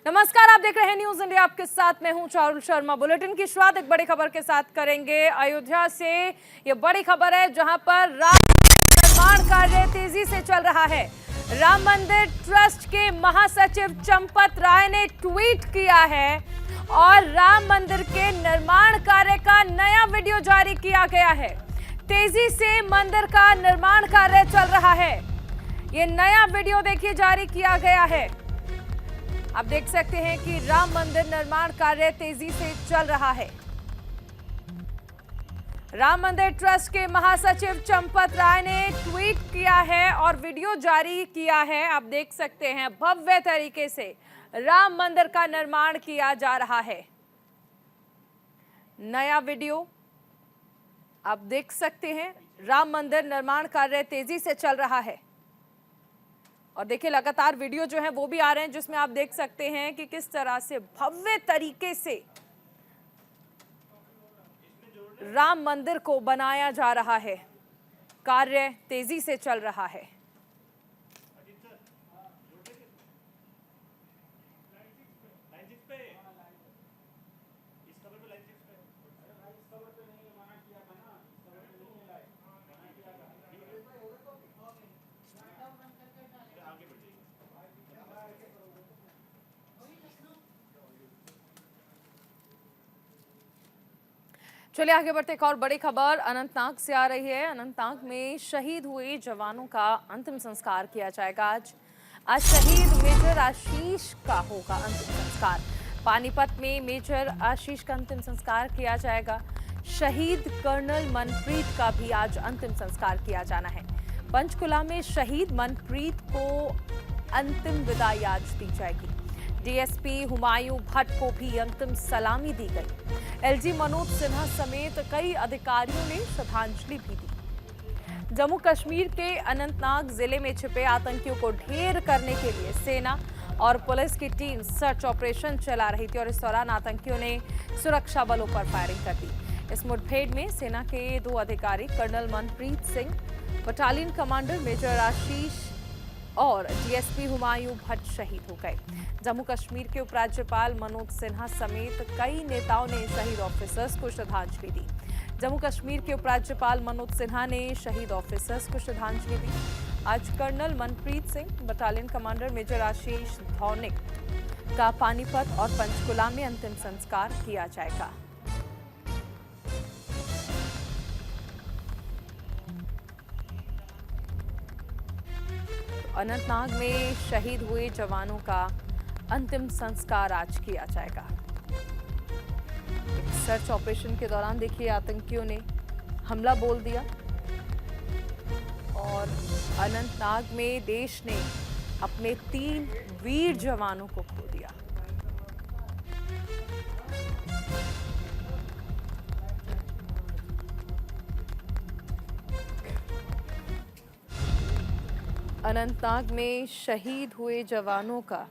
नमस्कार, आप देख रहे हैं न्यूज इंडिया। आपके साथ मैं हूं चारुल शर्मा। बुलेटिन की शुरुआत एक बड़ी खबर के साथ करेंगे। अयोध्या से ये बड़ी खबर है जहां पर राम निर्माण कार्य तेजी से चल रहा है। राम मंदिर ट्रस्ट के महासचिव चंपत राय ने ट्वीट किया है और राम मंदिर के निर्माण कार्य का नया वीडियो जारी किया गया है। तेजी से मंदिर का निर्माण कार्य चल रहा है। ये नया वीडियो देखिए जारी किया गया है। आप देख सकते हैं कि राम मंदिर निर्माण कार्य तेजी से चल रहा है। राम मंदिर ट्रस्ट के महासचिव चंपत राय ने ट्वीट किया है और वीडियो जारी किया है। आप देख सकते हैं भव्य तरीके से राम मंदिर का निर्माण किया जा रहा है। नया वीडियो आप देख सकते हैं। राम मंदिर निर्माण कार्य तेजी से चल रहा है और देखिए लगातार वीडियो जो है वो भी आ रहे हैं जिसमें आप देख सकते हैं कि किस तरह से भव्य तरीके से राम मंदिर को बनाया जा रहा है। कार्य तेजी से चल रहा है। चलिए आगे बढ़ते। एक और बड़ी खबर अनंतनाग से आ रही है। अनंतनाग में शहीद हुए जवानों का अंतिम संस्कार किया जाएगा। आज शहीद मेजर आशीष का होगा अंतिम संस्कार। पानीपत में मेजर आशीष का अंतिम संस्कार किया जाएगा। शहीद कर्नल मनप्रीत का भी आज अंतिम संस्कार किया जाना है। पंचकुला में शहीद मनप्रीत को अंतिम विदाई आज दी जाएगी। डीएसपी हुमायूं भट्ट को भी अंतिम सलामी दी गई। एलजी मनोज सिन्हा समेत कई अधिकारियों ने श्रद्धांजलि भी दी। जम्मू कश्मीर के अनंतनाग जिले में छिपे आतंकियों को ढेर करने के लिए सेना और पुलिस की टीम सर्च ऑपरेशन चला रही थी और इस दौरान आतंकियों ने सुरक्षा बलों पर फायरिंग कर दी। इस मुठभेड़ में सेना के 2 अधिकारी colonel Manpreet Singh, battalion commander major Ashish और डीएसपी हुमायूं भट्ट शहीद हो गए। जम्मू कश्मीर के उपराज्यपाल मनोज सिन्हा समेत कई नेताओं ने शहीद ऑफिसर्स को श्रद्धांजलि दी। जम्मू कश्मीर के उपराज्यपाल मनोज सिन्हा ने शहीद ऑफिसर्स को श्रद्धांजलि दी। आज colonel Manpreet Singh, battalion commander major Ashish Dhaunik का पानीपत और पंचकुला में अंतिम संस्कार किया जाएगा। अनंतनाग में शहीद हुए जवानों का अंतिम संस्कार आज किया जाएगा। एक सर्च ऑपरेशन के दौरान देखिए आतंकियों ने हमला बोल दिया और अनंतनाग में देश ने अपने 3 वीर जवानों को खो दिया। अनंतनाग में शहीद हुए जवानों का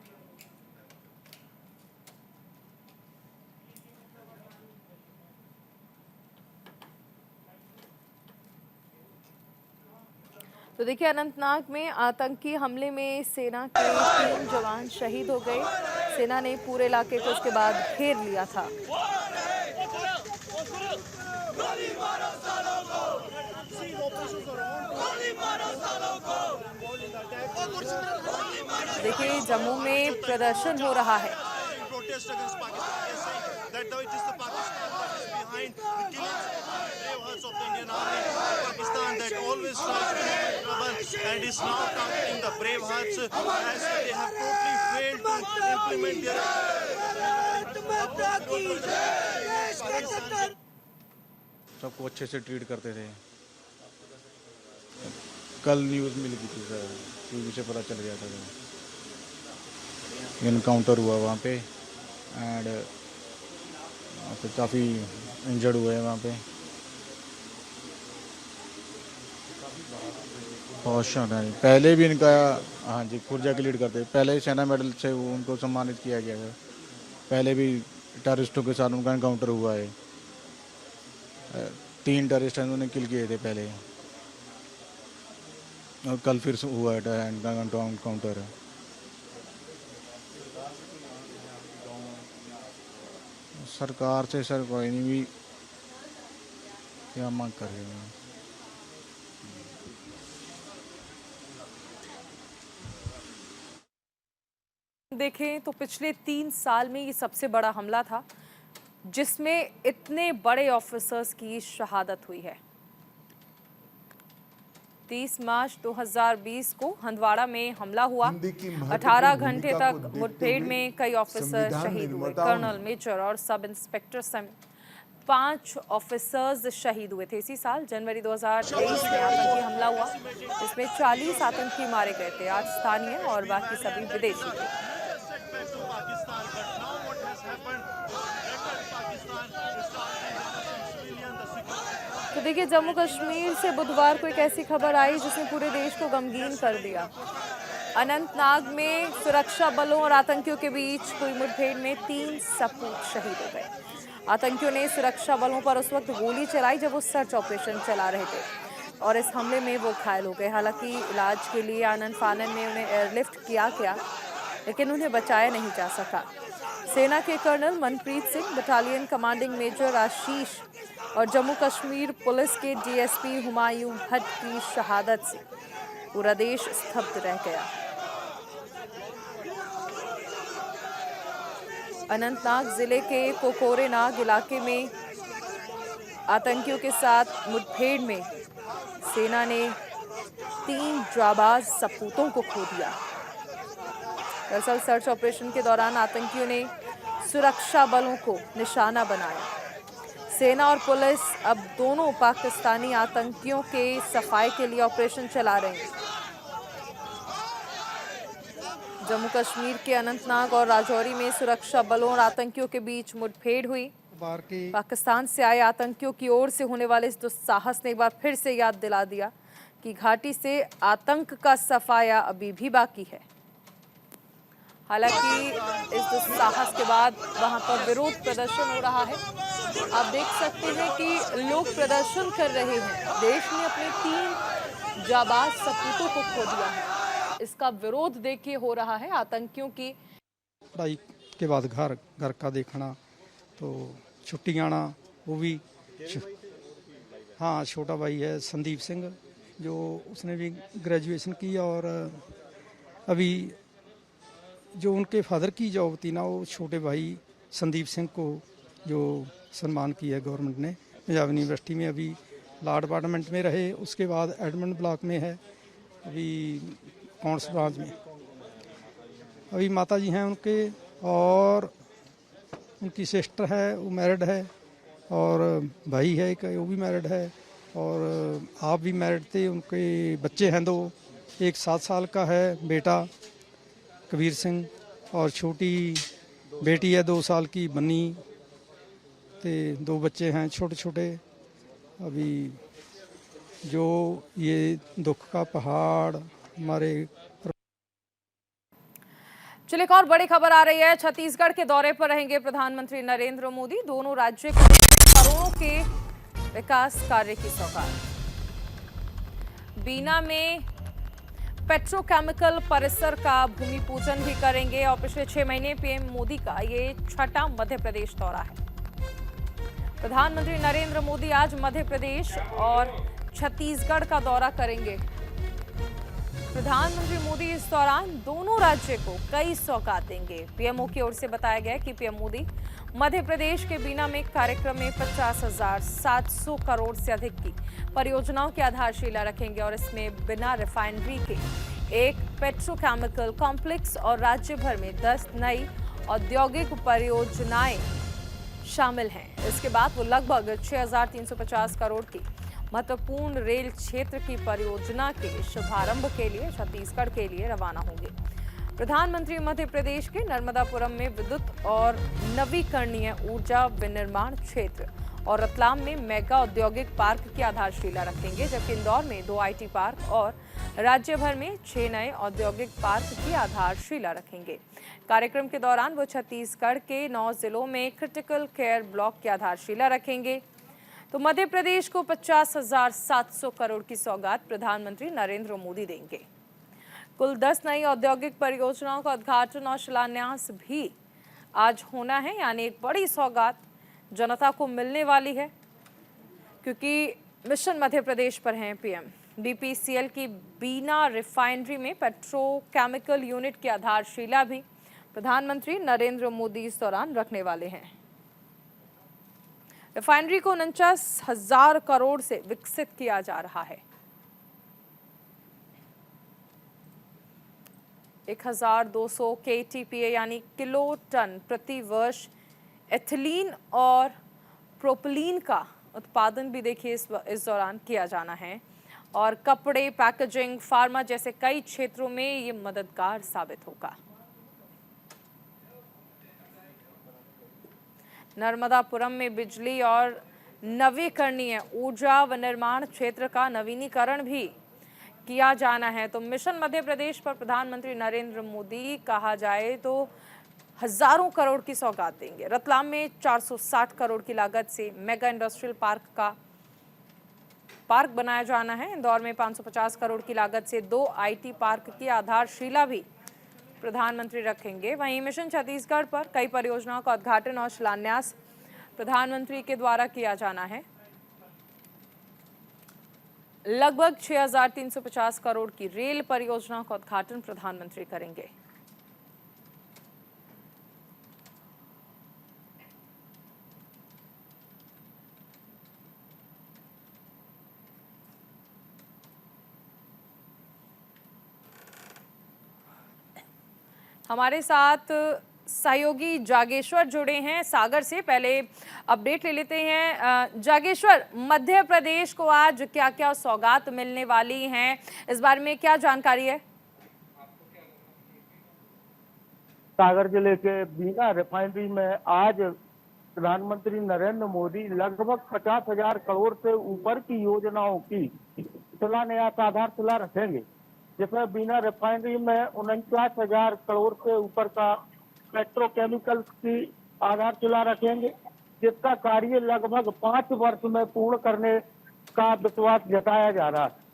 तो देखिए अनंतनाग में आतंकी हमले में सेना के 3 जवान शहीद हो गए। सेना ने पूरे इलाके को उसके बाद घेर लिया था। देखिए जम्मू में प्रदर्शन हो रहा है। सबको अच्छे से ट्रीट करते थे। कल न्यूज़ मिल गई थी सर, टीवी से पता चल गया था। इनकाउंटर हुआ वहाँ पे एंड काफ़ी इंजर्ड हुए हैं वहाँ पे। बहुत शानदार। पहले भी इनका, हाँ जी, खुर्जा की लीड करते। पहले सेना मेडल से उनको सम्मानित किया गया है। पहले भी टेररिस्टों के साथ उनका इनकाउंटर हुआ है। 3 टेररिस्ट उन्होंने किल किए थे पहले और कल फिर हुआ है इनकाउंटर। सरकार से सर कोई नहीं भी क्या मांग कर रहे हैं। देखें तो पिछले 3 साल में ये सबसे बड़ा हमला था जिसमें इतने बड़े ऑफिसर्स की शहादत हुई है। 30 मार्च 2020 को हंदवाड़ा में हमला हुआ। 18 घंटे तक मुठभेड़ में कई ऑफिसर शहीद हुए। कर्नल, मेजर और सब इंस्पेक्टर समेत 5 ऑफिसर्स शहीद हुए थे। इसी साल जनवरी 2023 में आतंकी हमला हुआ, इसमें 40 आतंकी मारे गए थे। 8 स्थानीय और बाकी सभी विदेशी थे। तो देखिए, जम्मू कश्मीर से बुधवार को एक ऐसी खबर आई जिसने पूरे देश को गमगीन कर दिया। अनंतनाग में सुरक्षा बलों और आतंकियों के बीच हुई मुठभेड़ में 3 सपूत शहीद हो गए। आतंकियों ने सुरक्षा बलों पर उस वक्त गोली चलाई जब वो सर्च ऑपरेशन चला रहे थे और इस हमले में वो घायल हो गए। हालांकि इलाज के लिए आनन फानन में उन्हें एयरलिफ्ट किया गया, लेकिन उन्हें बचाया नहीं जा सका। सेना के colonel Manpreet Singh, battalion commanding major Ashish और जम्मू कश्मीर पुलिस के डीएसपी हुमायूं भट्ट की शहादत से पूरा देश स्तब्ध रह गया। अनंतनाग जिले के कोकोरेनाग इलाके में आतंकियों के साथ मुठभेड़ में सेना ने 3 जाबाज सपूतों को खो दिया। दरअसल सर्च ऑपरेशन के दौरान आतंकियों ने सुरक्षा बलों को निशाना बनाया। सेना और पुलिस अब दोनों पाकिस्तानी आतंकियों के सफाई के लिए ऑपरेशन चला रहे हैं। जम्मू कश्मीर के अनंतनाग और राजौरी में सुरक्षा बलों और आतंकियों के बीच मुठभेड़ हुई। पाकिस्तान से आए आतंकियों की ओर से होने वाले इस दुस्साहस ने एक बार फिर से याद दिला दिया कि घाटी से आतंक का सफाया अभी भी बाकी है। हालांकि इस दुस्साहस के बाद वहां पर विरोध प्रदर्शन हो रहा है। आप देख सकते हैं कि लोग प्रदर्शन कर रहे हैं। देश ने अपने 3 जाबाज सपूतों को खो दिया है। इसका विरोध देखिए हो रहा है आतंकियों की। पढ़ाई के बाद घर का देखना, तो छुट्टी आना, वो भी हाँ, छोटा भाई है संदीप सिंह, जो उसने भी ग्रेजुएशन की और अभी जो उनके फादर की जॉब थी ना, वो छोटे भाई संदीप सिंह को जो सम्मान किया गवर्नमेंट ने पंजाब यूनिवर्सिटी में, अभी लॉ डिपार्टमेंट में रहे, उसके बाद एडमिन ब्लॉक में है, अभी कॉन्स ब्रांच में। अभी माता जी हैं उनके और उनकी सिस्टर है, वो मैरिड है, और भाई है एक, वो भी मैरिड है, और आप भी मैरिड थे। उनके बच्चे हैं 2, एक 7 साल का है बेटा कबीर सिंह और छोटी बेटी है 2 साल की बन्नी, ते 2 बच्चे हैं छोटे छोटे। अभी जो ये दुख का पहाड़ हमारे। चलिए, एक और बड़ी खबर आ रही है। छत्तीसगढ़ के दौरे पर रहेंगे प्रधानमंत्री नरेंद्र मोदी। दोनों राज्यों को करोड़ों के विकास कार्य की सौगात। बीना में पेट्रोकेमिकल परिसर का भूमि पूजन भी करेंगे और पिछले 6 महीने पीएम मोदी का ये 6ठा मध्य प्रदेश दौरा है। प्रधानमंत्री नरेंद्र मोदी आज मध्य प्रदेश और छत्तीसगढ़ का दौरा करेंगे। प्रधानमंत्री मोदी इस दौरान दोनों राज्य को कई सौगात देंगे। पीएमओ की ओर से बताया गया कि पीएम मोदी मध्य प्रदेश के बीना में कार्यक्रम में 50,700 करोड़ से अधिक की परियोजनाओं की आधारशिला रखेंगे और इसमें बिना रिफाइनरी के एक पेट्रोकेमिकल कॉम्प्लेक्स और राज्य भर में 10 नई औद्योगिक परियोजनाएं शामिल हैं। इसके बाद वो लगभग 6,350 करोड़ की महत्वपूर्ण रेल क्षेत्र की परियोजना के शुभारंभ के लिए छत्तीसगढ़ के लिए रवाना होंगे। प्रधानमंत्री मध्य प्रदेश के नर्मदापुरम में विद्युत और नवीकरणीय ऊर्जा विनिर्माण क्षेत्र और रतलाम में मेगा औद्योगिक पार्क की आधारशिला रखेंगे, जबकि इंदौर में 2 आईटी पार्क और राज्य भर में 6 नए औद्योगिक पार्क की आधारशिला रखेंगे। कार्यक्रम के दौरान वो छत्तीसगढ़ के 9 जिलों में क्रिटिकल केयर ब्लॉक की आधारशिला रखेंगे। तो मध्य प्रदेश को 50,700 करोड़ की सौगात प्रधानमंत्री नरेंद्र मोदी देंगे। कुल 10 नई औद्योगिक परियोजनाओं का उद्घाटन और शिलान्यास भी आज होना है, यानी एक बड़ी सौगात जनता को मिलने वाली है, क्योंकि मिशन मध्य प्रदेश पर हैं पीएम। बीपीसीएल की बीना रिफाइनरी में पेट्रोकेमिकल यूनिट की आधारशिला भी प्रधानमंत्री नरेंद्र मोदी इस दौरान रखने वाले हैं। रिफाइनरी को 49,000 करोड़ से विकसित किया जा रहा है। 1,200 KTPA यानी किलो टन प्रति वर्ष एथिलीन और प्रोपिलीन का उत्पादन भी देखिए इस दौरान किया जाना है, और कपड़े, पैकेजिंग, फार्मा जैसे कई क्षेत्रों में ये मददगार साबित होगा। नर्मदापुरम में बिजली और नवीकरणीय ऊर्जा व निर्माण क्षेत्र का नवीनीकरण भी किया जाना है। तो मिशन मध्य प्रदेश पर प्रधानमंत्री नरेंद्र मोदी कहा जाए तो हजारों करोड़ की सौगात देंगे। रतलाम में 460 करोड़ की लागत से मेगा इंडस्ट्रियल पार्क बनाया जाना है। इंदौर में 550 करोड़ की लागत से 2 IT पार्क की आधारशिला भी प्रधानमंत्री रखेंगे। वहीं मिशन छत्तीसगढ़ पर कई परियोजनाओं का उद्घाटन और शिलान्यास प्रधानमंत्री के द्वारा किया जाना है। लगभग 6,350 करोड़ की रेल परियोजना का उद्घाटन प्रधानमंत्री करेंगे। हमारे साथ सहयोगी जागेश्वर जुड़े हैं सागर से। पहले अपडेट ले लेते हैं। जागेश्वर, मध्य प्रदेश को आज क्या क्या सौगात मिलने वाली हैं, इस बारे में क्या जानकारी है? सागर जिले के बीना रिफाइनरी में आज प्रधानमंत्री नरेंद्र मोदी लगभग 50,000 करोड़ से ऊपर की योजनाओं की शिलान्यास आधारशिला रखेंगे, जिसमें बीना रिफाइनरी में 49,000 करोड़ से ऊपर का पेट्रोकेमिकल की आधारशिला रखेंगे, जिसका कार्य लगभग 5 वर्ष में पूर्ण करने का विश्वास जताया जा रहा है।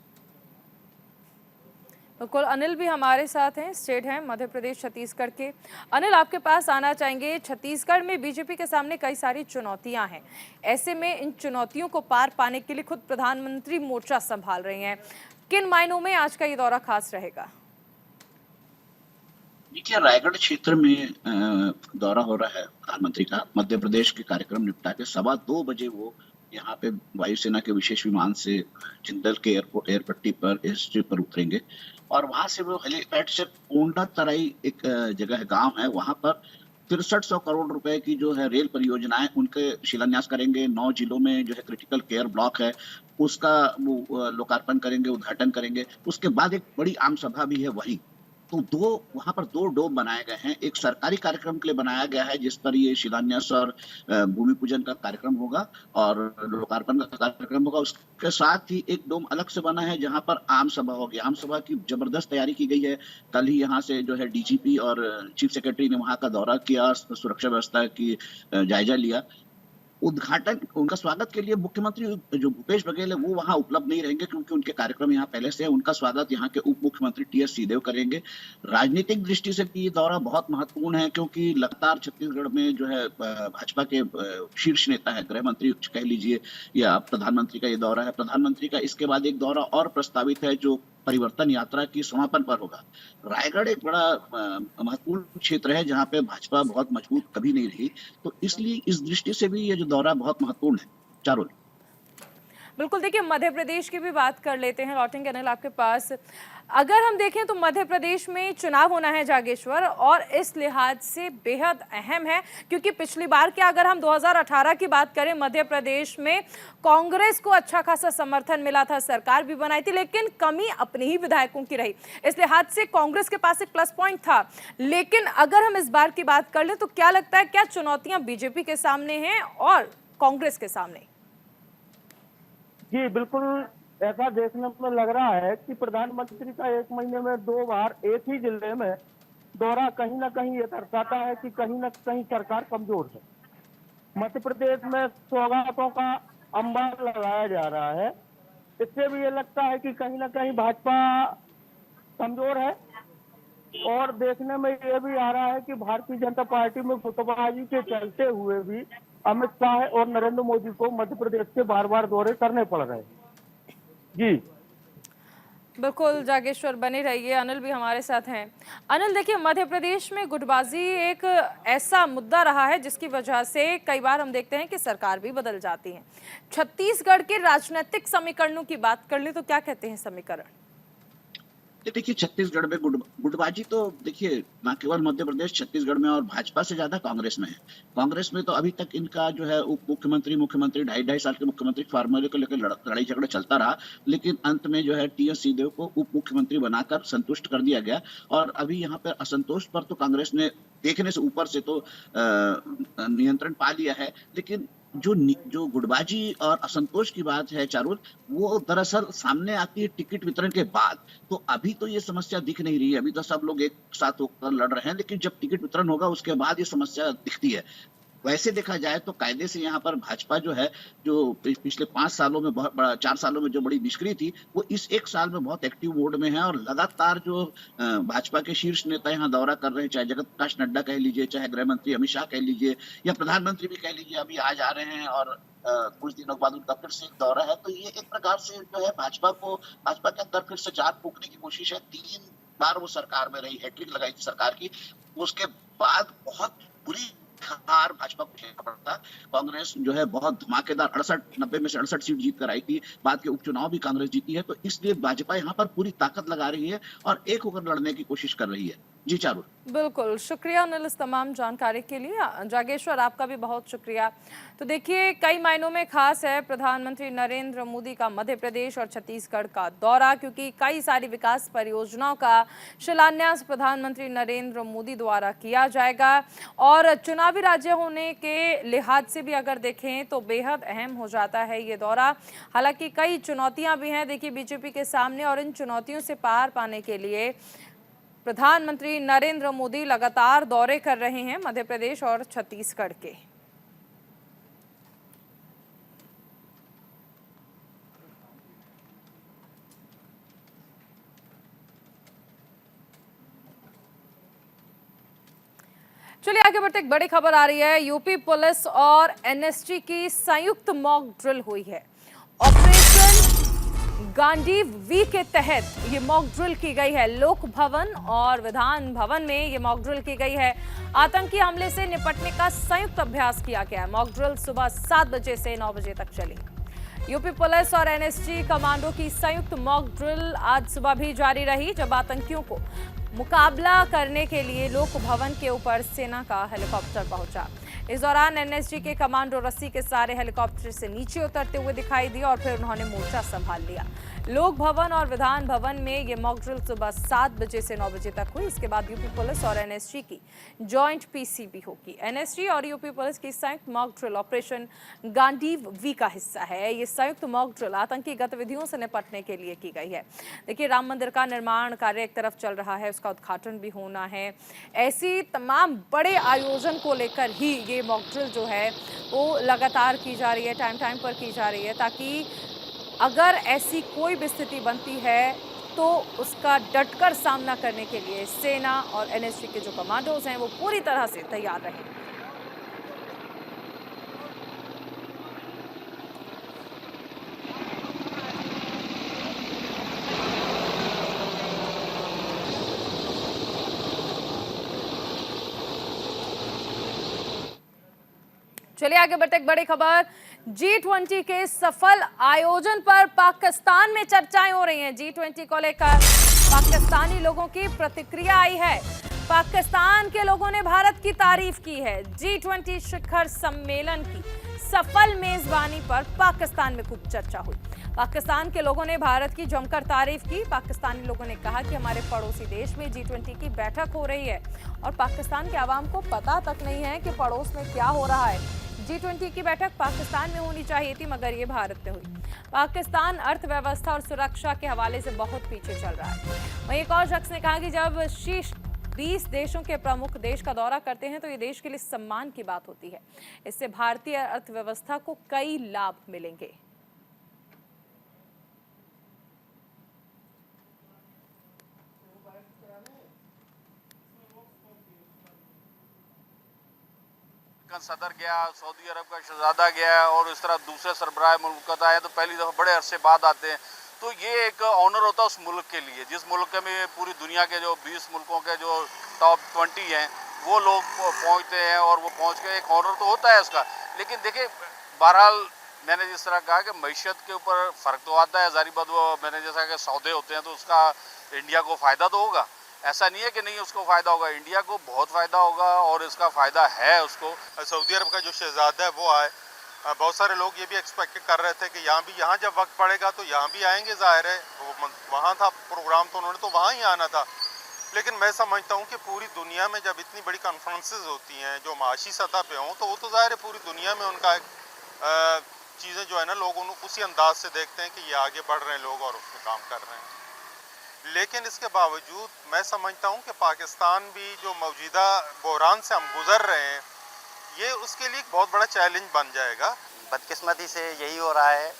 बिल्कुल, अनिल भी हमारे साथ हैं, स्टेट हैं मध्य प्रदेश छत्तीसगढ़ के। अनिल, आपके पास आना चाहेंगे। छत्तीसगढ़ में बीजेपी के सामने कई सारी चुनौतियां हैं, ऐसे में इन चुनौतियों को पार पाने के लिए खुद प्रधानमंत्री मोर्चा संभाल रहे हैं। किन मायनों में आज का ये दौरा खास रहेगा? देखिए, रायगढ़ क्षेत्र में दौरा हो रहा है प्रधानमंत्री का। मध्य प्रदेश के कार्यक्रम निपटा के 2:15 बजे वो यहाँ पे वायुसेना के विशेष विमान से जिंदल के एयरपट्टी पर एयरस्ट्रिप पर उतरेंगे, और वहां से वो हेलीपैड से कोंडा तराई एक जगह है, गांव है, वहां पर 6300 करोड़ रुपए की जो है रेल परियोजनाएं उनके शिलान्यास करेंगे। 9 जिलों में जो है क्रिटिकल केयर ब्लॉक है उसका वो लोकार्पण करेंगे, उद्घाटन करेंगे। उसके बाद एक बड़ी आम सभा भी है वहीं। तो वहां पर 2 डोम बनाए गए हैं। एक सरकारी कार्यक्रम के लिए बनाया गया है जिस पर ये शिलान्यास और भूमि पूजन का कार्यक्रम होगा और लोकार्पण का कार्यक्रम होगा। उसके साथ ही एक डोम अलग से बना है जहां पर आम सभा होगी। आम सभा की जबरदस्त तैयारी की गई है। कल ही यहाँ से जो है डीजीपी और चीफ सेक्रेटरी ने वहां का दौरा किया, सुरक्षा व्यवस्था की जायजा लिया। उद्घाटन, उनका स्वागत के लिए मुख्यमंत्री जो भूपेश बघेल है वो वहां उपलब्ध नहीं रहेंगे क्योंकि उनके कार्यक्रम यहाँ पहले से है। उनका स्वागत यहाँ के उप मुख्यमंत्री टीएस सिंहदेव करेंगे। राजनीतिक दृष्टि से भी ये दौरा बहुत महत्वपूर्ण है क्योंकि लगातार छत्तीसगढ़ में जो है भाजपा के शीर्ष नेता है, गृह मंत्री कह लीजिए या प्रधानमंत्री का ये दौरा है। प्रधानमंत्री का इसके बाद एक दौरा और प्रस्तावित है जो परिवर्तन यात्रा की समापन पर होगा। रायगढ़ एक बड़ा महत्वपूर्ण क्षेत्र है जहां पे भाजपा बहुत मजबूत कभी नहीं रही, तो इसलिए इस दृष्टि से भी ये जो दौरा बहुत महत्वपूर्ण है। चारों बिल्कुल, देखिए मध्य प्रदेश की भी बात कर लेते हैं, लौटेंगे अनिल आपके पास। अगर हम देखें तो मध्य प्रदेश में चुनाव होना है जागेश्वर, और इस लिहाज से बेहद अहम है क्योंकि पिछली बार क्या अगर हम 2018 की बात करें, मध्य प्रदेश में कांग्रेस को अच्छा खासा समर्थन मिला था, सरकार भी बनाई थी, लेकिन कमी अपने ही विधायकों की रही। इस लिहाज से कांग्रेस के पास एक प्लस पॉइंट था। लेकिन अगर हम इस बार की बात कर ले तो क्या लगता है, क्या चुनौतियां बीजेपी के सामने हैं और कांग्रेस के सामने? जी बिल्कुल, ऐसा देखने में लग रहा है कि प्रधानमंत्री का 1 महीने में 2 बार एक ही जिले में दौरा कहीं ना कहीं ये दर्शाता है कि कहीं ना कहीं सरकार कमजोर है। मध्य प्रदेश में सौगातों का अंबार लगाया जा रहा है। इससे भी ये लगता है कि कहीं ना कहीं भाजपा कमजोर है। और देखने में ये भी आ रहा है कि भारतीय जनता पार्टी में गुटबाजी के चलते हुए भी अमित शाह और नरेंद्र मोदी को मध्य प्रदेश के बार बार दौरे करने पड़ रहे हैं। जी बिल्कुल जागेश्वर, बने रहिए। अनिल भी हमारे साथ हैं। अनिल, देखिए, मध्य प्रदेश में गुटबाजी एक ऐसा मुद्दा रहा है जिसकी वजह से कई बार हम देखते हैं कि सरकार भी बदल जाती है। छत्तीसगढ़ के राजनीतिक समीकरणों की बात कर ले तो क्या कहते हैं समीकरण? देखिए, छत्तीसगढ़ में गुटबाजी तो देखिए न केवल मध्य प्रदेश, छत्तीसगढ़ में और भाजपा से ज्यादा कांग्रेस में है। कांग्रेस में तो अभी तक इनका जो है उप मुख्यमंत्री 2.5 साल के मुख्यमंत्री फार्मूले को लेकर लड़ाई झगड़ा चलता रहा, लेकिन अंत में जो है टी.एस. सिंहदेव को उप मुख्यमंत्री बनाकर संतुष्ट कर दिया गया। और अभी यहाँ पर असंतोष पर तो कांग्रेस ने देखने से ऊपर से तो नियंत्रण पा लिया है, लेकिन जो गुटबाजी और असंतोष की बात है चारुल, वो दरअसल सामने आती है टिकट वितरण के बाद। तो अभी तो ये समस्या दिख नहीं रही है, अभी तो सब लोग एक साथ होकर लड़ रहे हैं, लेकिन जब टिकट वितरण होगा उसके बाद ये समस्या दिखती है। वैसे देखा जाए तो कायदे से यहाँ पर भाजपा जो है, जो पिछले 5 सालों में बहुत बड़ा 4 सालों में जो बड़ी निष्क्रिय थी, वो इस 1 साल में बहुत एक्टिव मोड में है। और लगातार जो भाजपा के शीर्ष नेता यहाँ दौरा कर रहे हैं, चाहे जगत प्रकाश नड्डा कह लीजिए, चाहे गृह मंत्री अमित शाह कह लीजिए, या प्रधानमंत्री भी कह लीजिए, अभी आज आ रहे हैं और कुछ दिनों बाद उनका फिर से एक दौरा है। तो ये एक प्रकार से जो है भाजपा के अंदर फिर से जान फूंकने की कोशिश है। 3 बार वो सरकार में रही, हैट्रिक लगाई थी सरकार की, उसके बाद बहुत बुरी हार भाजपा को झेलना पड़ता। कांग्रेस जो है बहुत धमाकेदार 90 में से 68 सीट जीत कर आई थी, बाद के उपचुनाव भी कांग्रेस जीती है। तो इसलिए भाजपा यहाँ पर पूरी ताकत लगा रही है और एक होकर लड़ने की कोशिश कर रही है। जी चारुल। बिल्कुल, शुक्रिया अनिल इस तमाम जानकारी के लिए। जागेश्वर, आपका भी बहुत शुक्रिया। तो देखिए, कई मायनों में खास है प्रधानमंत्री नरेंद्र मोदी का मध्य प्रदेश और छत्तीसगढ़ का दौरा, क्योंकि कई सारी विकास परियोजनाओं का शिलान्यास प्रधानमंत्री नरेंद्र मोदी द्वारा किया जाएगा। और चुनावी राज्य होने के लिहाज से भी अगर देखें तो बेहद अहम हो जाता है ये दौरा। हालांकि कई चुनौतियां भी हैं देखिए बीजेपी के सामने, और इन चुनौतियों से पार पाने के लिए प्रधानमंत्री नरेंद्र मोदी लगातार दौरे कर रहे हैं मध्य प्रदेश और छत्तीसगढ़ के। चलिए आगे बढ़ते, एक बड़ी खबर आ रही है। यूपी पुलिस और एनएसजी की संयुक्त मॉक ड्रिल हुई है। ऑपरेशन गांडीव वी के तहत ये मॉक ड्रिल की गई है। लोक भवन और विधान भवन में ये मॉक ड्रिल की गई है। आतंकी हमले से निपटने का संयुक्त अभ्यास किया गया। मॉक ड्रिल सुबह 7 बजे से 9 बजे तक चली। यूपी पुलिस और एनएसजी कमांडो की संयुक्त मॉक ड्रिल आज सुबह भी जारी रही, जब आतंकियों को मुकाबला करने के लिए लोक भवन के ऊपर सेना का हेलीकॉप्टर पहुंचा। इस दौरान एनएसजी के कमांडो रस्सी के सारे हेलीकॉप्टर से नीचे उतरते हुए दिखाई दिए और फिर उन्होंने मोर्चा संभाल लिया। लोक भवन और विधान भवन में ये मॉक ड्रिल सुबह 7 बजे से 9 बजे तक हुई। इसके बाद यूपी पुलिस और एनएसजी की जॉइंट पीसीबी होगी। एनएसजी और यूपी पुलिस की संयुक्त mock drill operation Gandiv V का हिस्सा है। ये संयुक्त मॉक ड्रिल आतंकी गतिविधियों से निपटने के लिए की गई है। देखिए, राम मंदिर का निर्माण कार्य एक तरफ चल रहा है, उसका उद्घाटन भी होना है। ऐसी तमाम बड़े आयोजन को लेकर ही ये मॉक ड्रिल जो है वो लगातार की जा रही है, टाइम पर की जा रही है, ताकि अगर ऐसी कोई भी स्थिति बनती है तो उसका डटकर सामना करने के लिए सेना और एनएसजी के जो कमांडोज हैं वो पूरी तरह से तैयार रहें। चलिए आगे बढ़ते, एक बड़ी खबर। G20 के सफल आयोजन पर पाकिस्तान में चर्चाएं हो रही हैं। G20 को लेकर पाकिस्तानी लोगों की प्रतिक्रिया आई है। पाकिस्तान के लोगों ने भारत की तारीफ की है। G20 शिखर सम्मेलन की सफल मेजबानी पर पाकिस्तान में खूब चर्चा हुई। पाकिस्तान के लोगों ने भारत की जमकर तारीफ की। पाकिस्तानी लोगों ने कहा कि हमारे पड़ोसी देश में G20 की बैठक हो रही है और पाकिस्तान के आवाम को पता तक नहीं है कि पड़ोस में क्या हो रहा है। G20 की बैठक पाकिस्तान में होनी चाहिए थी, मगर ये भारत में हुई। पाकिस्तान अर्थव्यवस्था और सुरक्षा के हवाले से बहुत पीछे चल रहा है। वहीं एक और शख्स ने कहा कि जब शीर्ष 20 देशों के प्रमुख देश का दौरा करते हैं तो ये देश के लिए सम्मान की बात होती है। इससे भारतीय अर्थव्यवस्था को कई लाभ मिलेंगे। अमेरिकन सदर गया, सऊदी अरब का शहजादा गया और इस तरह दूसरे सरबराह मुल्क आए तो पहली दफ़ा बड़े अरसे बाद आते हैं। तो ये एक ऑनर होता है उस मुल्क के लिए, जिस मुल्क में पूरी दुनिया के जो 20 मुल्कों के जो टॉप 20 हैं वो लोग पहुंचते हैं और वो पहुंच के एक ऑनर तो होता है उसका। लेकिन देखिए बहरहाल मैंने जिस तरह कहा कि मईशत के ऊपर फ़र्क तो आता है, ज़ाहिर बात वो मैंने जैसा कि सौदे होते हैं तो उसका इंडिया को फ़ायदा तो होगा, ऐसा नहीं है कि नहीं उसको फ़ायदा होगा, इंडिया को बहुत फ़ायदा होगा और इसका फ़ायदा है उसको। सऊदी अरब का जो शहजादा है वो आए, बहुत सारे लोग ये भी एक्सपेक्ट कर रहे थे कि यहाँ जब वक्त पड़ेगा तो यहाँ भी आएंगे, जाहिर है वहाँ था प्रोग्राम तो उन्होंने तो वहाँ ही आना था। लेकिन मैं समझता हूँ कि पूरी दुनिया में जब इतनी बड़ी कॉन्फ्रेंसेस होती हैं जो माशी सतह पे हों तो वो तो ज़ाहिर है पूरी दुनिया में उनका चीज़ें जो है ना लोग उनको उसी अंदाज से देखते हैं कि ये आगे बढ़ रहे हैं लोग और उसमें काम कर रहे हैं। लेकिन इसके बावजूद मैं समझता हूँ कि पाकिस्तान भी जो मौजूदा बहरान से हम गुजर रहे हैं ये उसके लिए एक बहुत बड़ा चैलेंज बन जाएगा। बदकिस्मती से यही हो रहा है।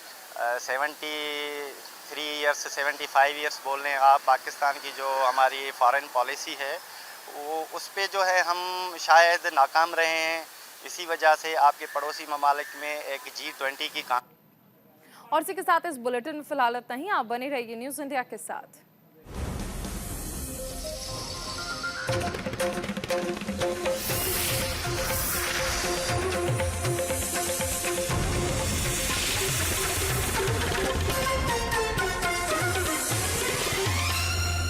73 ईयर्स 75 ईयर्स बोल लें आप, पाकिस्तान की जो हमारी फॉरेन पॉलिसी है वो उस पे जो है हम शायद नाकाम रहे हैं। इसी वजह से आपके पड़ोसी ममालिक में एक G20 की और इसी के साथ इस बुलेटिन में फिलहाल इतना ही। आप बने रहिए न्यूज़ इंडिया के साथ।